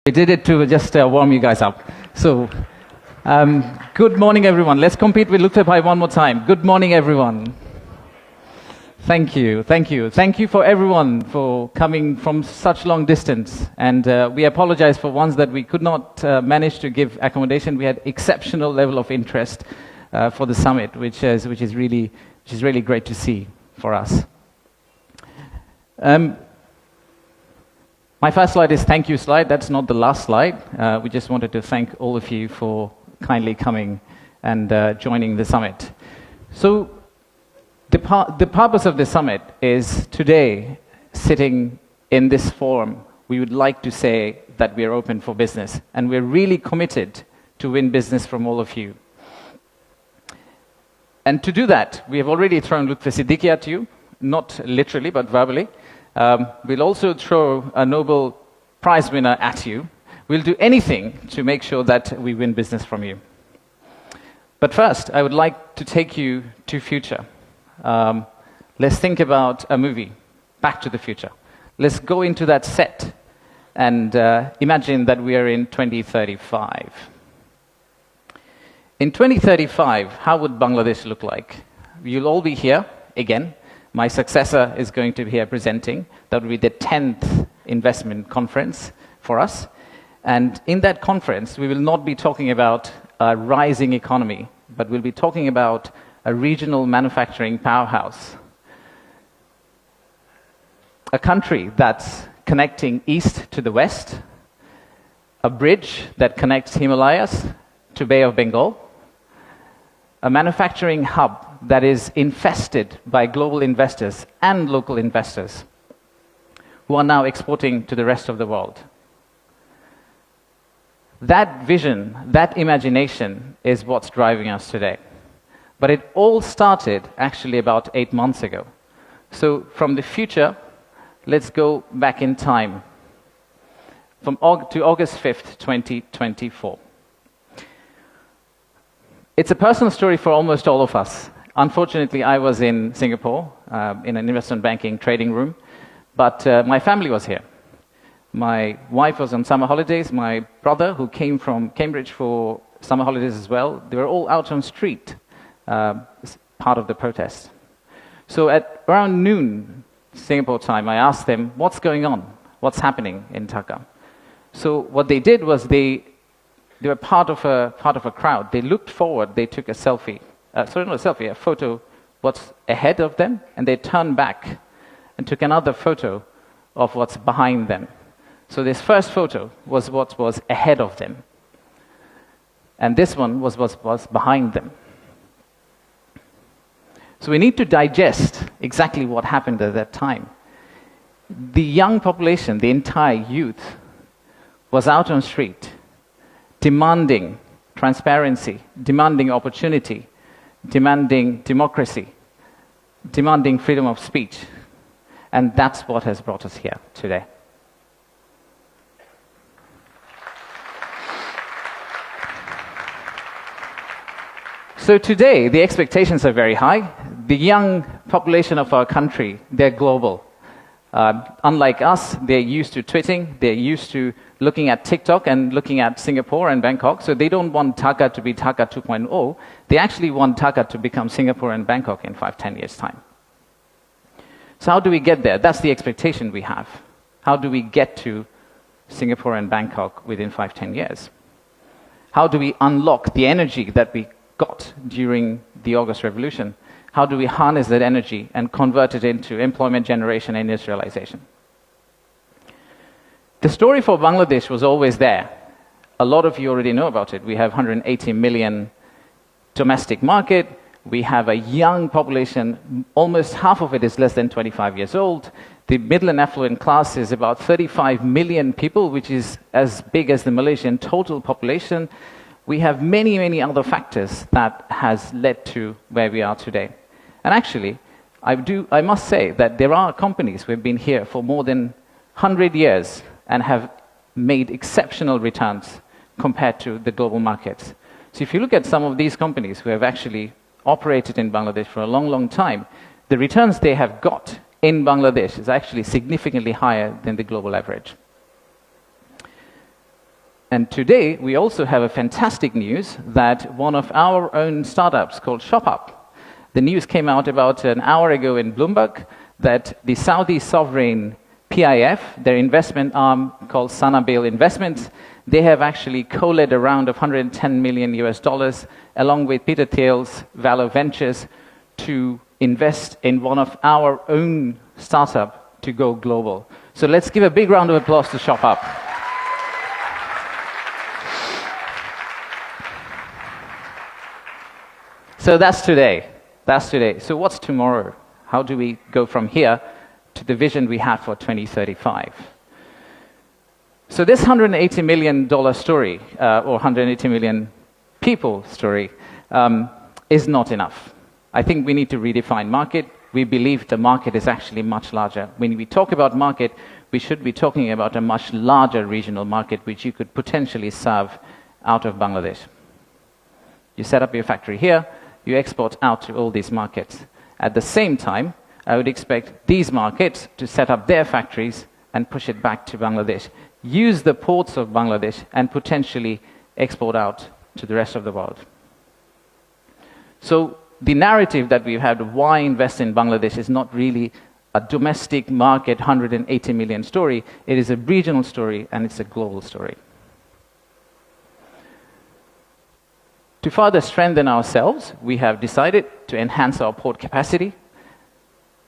I did it to just warm you guys up. So, good morning, everyone. Let's compete with Lutfy Bhai one more time. Good morning, everyone. Thank you, thank you. Thank you for everyone for coming from such long distance. And we apologize for ones that we could not manage to give accommodation. We had exceptional level of interest for the summit, which is really great to see for us. My first slide is thank you slide. That's not the last slide. We just wanted to thank all of you for kindly coming and joining the summit. So the purpose of the summit is today, sitting in this forum, we would like to say that we are open for business, and we're really committed to win business from all of you. And to do that, we have already thrown Lutfi Siddiqui at you, not literally, but verbally. We'll also throw a Nobel Prize winner at you. We'll do anything to make sure that we win business from you. But first, I would like to take you to future. Let's think about a movie, Back to the Future. Let's go into that set and imagine that we are in 2035. In 2035, how would Bangladesh look like? You'll all be here again. My successor is going to be here presenting. That will be the 10th investment conference for us. And in that conference, we will not be talking about a rising economy, but we'll be talking about a regional manufacturing powerhouse. A country that's connecting east to the west, a bridge that connects Himalayas to Bay of Bengal, a manufacturing hub that is infested by global investors and local investors who are now exporting to the rest of the world. That vision, that imagination is what's driving us today. But it all started actually about 8 months ago. So from the future, let's go back in time to August 5th, 2024. It's a personal story for almost all of us. Unfortunately, I was in Singapore in an investment banking trading room, but my family was here. My wife was on summer holidays. My brother, who came from Cambridge for summer holidays as well, they were all out on street, part of the protest. So at around noon Singapore time, I asked them, what's going on? What's happening in Dhaka? So what they did was they were part of a crowd. They looked forward, they took a selfie. A photo what's ahead of them, and they turned back and took another photo of what's behind them. So this first photo was what was ahead of them, and this one was what was behind them. So we need to digest exactly what happened at that time. The young population, the entire youth, was out on street, demanding transparency, demanding opportunity, demanding democracy, demanding freedom of speech. And that's what has brought us here today. So today, the expectations are very high. The young population of our country, they're global. Unlike us, they're used to tweeting, they're used to looking at TikTok and looking at Singapore and Bangkok. So they don't want Dhaka to be Dhaka 2.0. They actually want Dhaka to become Singapore and Bangkok in 5-10 years' time. So how do we get there? That's the expectation we have. How do we get to Singapore and Bangkok within 5-10 years? How do we unlock the energy that we got during the August Revolution? How do we harness that energy and convert it into employment generation and industrialization? The story for Bangladesh was always there. A lot of you already know about it. We have 180 million domestic market. We have a young population. Almost half of it is less than 25 years old. The middle and affluent class is about 35 million people, which is as big as the Malaysian total population. We have many, many other factors that has led to where we are today. And actually, I must say that there are companies who have been here for more than 100 years and have made exceptional returns compared to the global markets. So if you look at some of these companies who have actually operated in Bangladesh for a long, long time, the returns they have got in Bangladesh is actually significantly higher than the global average. And today, we also have a fantastic news that one of our own startups called ShopUp, the news came out about an hour ago in Bloomberg that the Saudi sovereign PIF, their investment arm called Sanabil Investments, they have actually co-led a round of $110 million along with Peter Thiel's Valor Ventures to invest in one of our own startup to go global. So let's give a big round of applause to ShopUp. So that's today. That's today. So what's tomorrow? How do we go from here to the vision we have for 2035? So this $180 million story, or 180 million people story, is not enough. I think we need to redefine market. We believe the market is actually much larger. When we talk about market, we should be talking about a much larger regional market which you could potentially serve out of Bangladesh. You set up your factory here, you export out to all these markets. At the same time, I would expect these markets to set up their factories and push it back to Bangladesh, use the ports of Bangladesh, and potentially export out to the rest of the world. So the narrative that we've had of why invest in Bangladesh is not really a domestic market 180 million story. It is a regional story, and it's a global story. To further strengthen ourselves, we have decided to enhance our port capacity.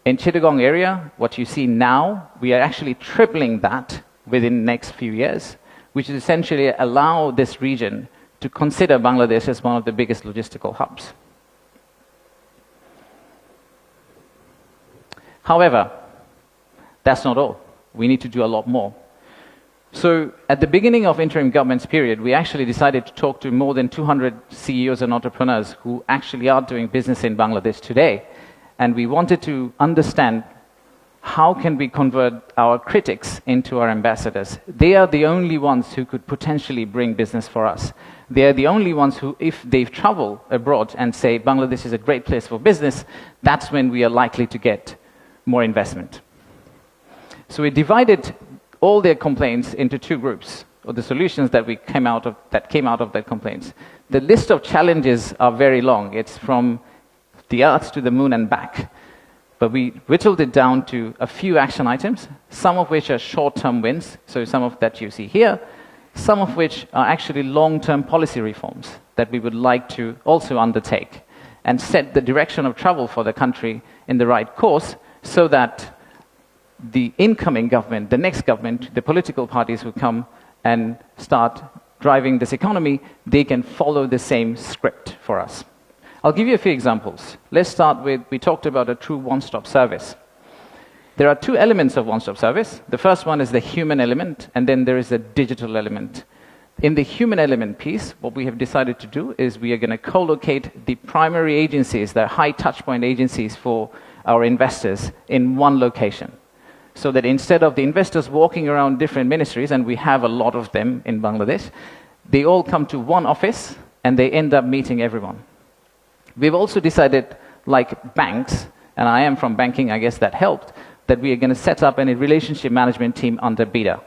In Chittagong area, what you see now, we are actually tripling that within the next few years, which is essentially allow this region to consider Bangladesh as one of the biggest logistical hubs. However, that's not all. We need to do a lot more. So at the beginning of interim government's period, we actually decided to talk to more than 200 CEOs and entrepreneurs who actually are doing business in Bangladesh today. And we wanted to understand how can we convert our critics into our ambassadors. They are the only ones who could potentially bring business for us. They are the only ones who, if they travel abroad and say Bangladesh is a great place for business, that's when we are likely to get more investment. So we divided all their complaints into two groups, or the solutions that came out of their complaints. The list of challenges are very long. It's from the earth to the moon and back. But we whittled it down to a few action items, some of which are short-term wins, so some of that you see here, some of which are actually long-term policy reforms that we would like to also undertake and set the direction of travel for the country in the right course so that the incoming government, the next government, the political parties who come and start driving this economy, they can follow the same script for us. I'll give you a few examples. Let's start with, we talked about a true one-stop service. There are two elements of one-stop service. The first one is the human element, and then there is a digital element. In the human element piece, what we have decided to do is we are going to co-locate the primary agencies, the high touchpoint agencies for our investors in one location. So that instead of the investors walking around different ministries, and we have a lot of them in Bangladesh, they all come to one office and they end up meeting everyone. We've also decided, like banks, and I am from banking, I guess that helped, that we are going to set up a relationship management team under BIDA.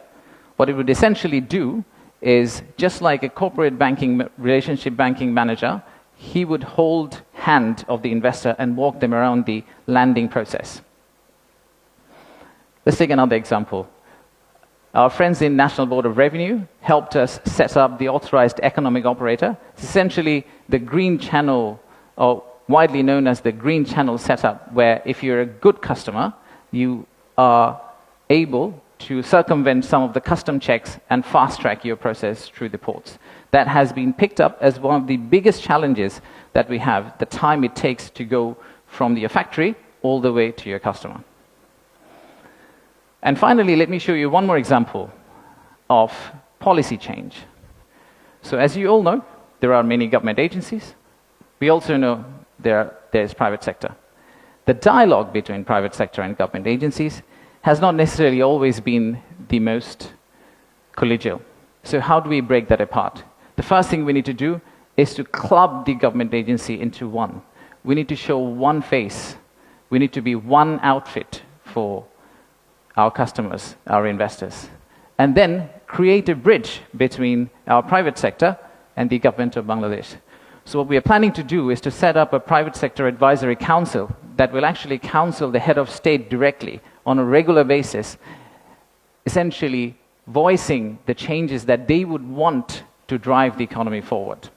What it would essentially do is, just like a corporate banking, relationship banking manager, he would hold hand of the investor and walk them around the landing process. Let's take another example. Our friends in National Board of Revenue helped us set up the authorized economic operator. It's essentially the green channel, or widely known as the green channel setup, where if you're a good customer, you are able to circumvent some of the custom checks and fast-track your process through the ports. That has been picked up as one of the biggest challenges that we have, the time it takes to go from your factory all the way to your customer. And finally, let me show you one more example of policy change. So as you all know, there are many government agencies. We also know there's private sector. The dialogue between private sector and government agencies has not necessarily always been the most collegial. So how do we break that apart? The first thing we need to do is to club the government agency into one. We need to show one face. We need to be one outfit for our customers, our investors. And then create a bridge between our private sector and the government of Bangladesh. So what we are planning to do is to set up a private sector advisory council that will actually counsel the head of state directly on a regular basis, essentially voicing the changes that they would want to drive the economy forward.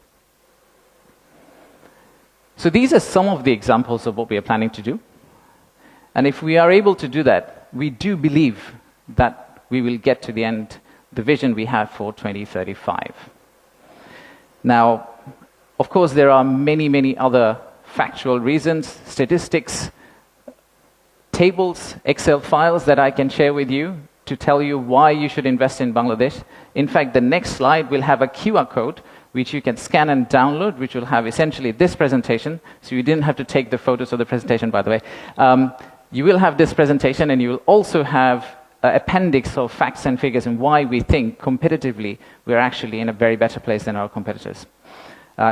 So these are some of the examples of what we are planning to do. And if we are able to do that, we do believe that we will get to the end, the vision we have for 2035. Now, of course, there are many, many other factual reasons, statistics, tables, Excel files that I can share with you to tell you why you should invest in Bangladesh. In fact, the next slide will have a QR code which you can scan and download, which will have essentially this presentation. So you didn't have to take the photos of the presentation, by the way. You will have this presentation, and you will also have an appendix of facts and figures and why we think competitively we're actually in a very better place than our competitors.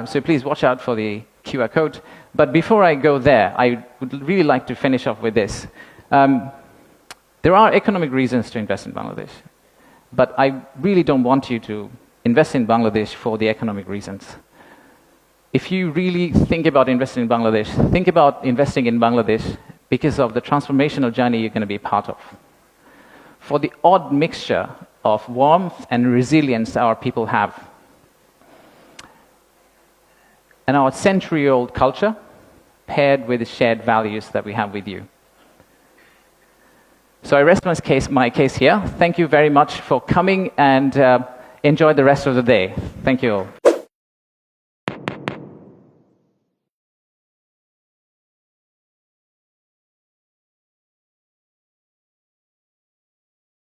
So please watch out for the QR code. But before I go there, I would really like to finish off with this. There are economic reasons to invest in Bangladesh, but I really don't want you to invest in Bangladesh for the economic reasons. If you really think about investing in Bangladesh, think about investing in Bangladesh because of the transformational journey you're going to be part of. For the odd mixture of warmth and resilience our people have, and our century-old culture paired with the shared values that we have with you. So I rest my case here. Thank you very much for coming, and enjoy the rest of the day. Thank you all.